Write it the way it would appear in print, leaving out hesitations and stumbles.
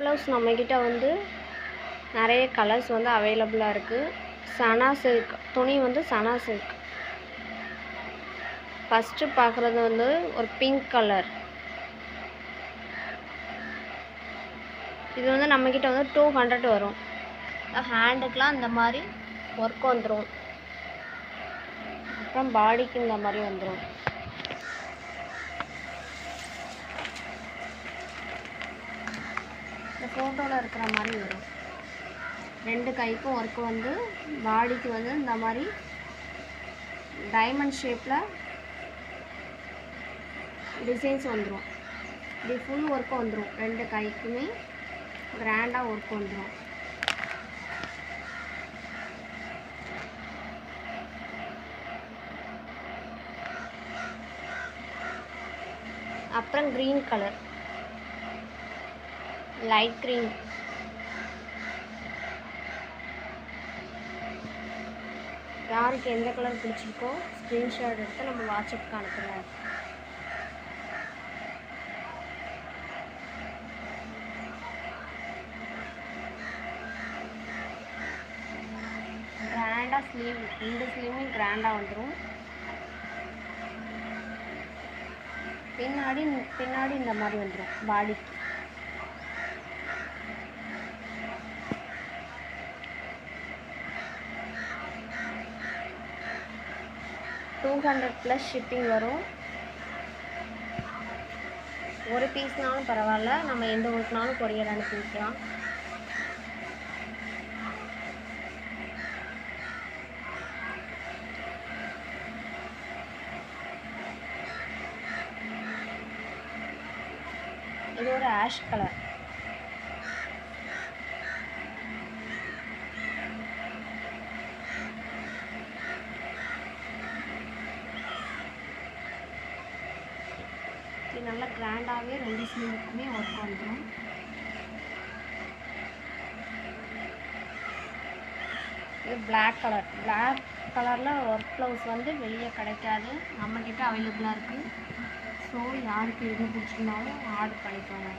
Blouse நம்மக்கிட்ட வந்து நிறைய கலர்ஸ் வந்து அவைலபிளாக இருக்குது. சனா சில்க் துணி வந்து சனா சில்க். ஃபஸ்ட்டு பார்க்குறது வந்து ஒரு பிங்க் கலர். இது வந்து நம்மக்கிட்ட வந்து 200 வரும். ஹேண்டுக்கெலாம் இந்த மாதிரி ஒர்க் வந்துடும். அப்புறம் பாடிக்கு இந்த மாதிரி வந்துடும். இந்த ஃபோட்டோவில் இருக்கிற மாதிரி வரும். 2 கைக்கும் ஒர்க்கு வந்து பாடிக்கு வந்து இந்த மாதிரி டைமண்ட் ஷேப்பில் டிசைன்ஸ் வந்துடும். இப்படி ஃபுல் ஒர்க்கு வந்துடும். 2 கைக்குமே கிராண்டாக ஒர்க் வந்துடும். அப்புறம் க்ரீன் கலர், லைட் க்ரீன். யாருக்கு எந்த கலர் பிடிச்சிருக்கோ ஸ்க்ரீன்ஷாட் எடுத்து நம்ம வாட்ஸ்அப்புக்கு அனுப்புகிறோம். கிராண்டாக ஸ்லீவ், 2 ஸ்லீவுமே கிராண்டாக வந்துடும். பின்னாடி இந்த மாதிரி வந்துடும் பாடிக்கு. $200+ ஷிப்பிங் வரும். ஒரு பீஸ்னாலும் பரவாயில்ல, நம்ம எந்த ஊருக்குனாலும் கொரியர் அனுப்பி வைக்கலாம். இது ஒரு ஆஷ் கலர். இது நல்லா கிராண்டாகவே 2 ஸ்லீவுக்குமே ஒர்க் வந்துடும். இது பிளாக் கலர். பிளாக் கலரில் ஒர்க் ப்ளவுஸ் வந்து வெளியே கிடைக்காது, நம்மக்கிட்ட அவைலபிளாக இருக்குது. ஸோ யாருக்கு எது பிடிச்சிருந்தாலும் ஆர்டர் பண்ணிக்கோங்க.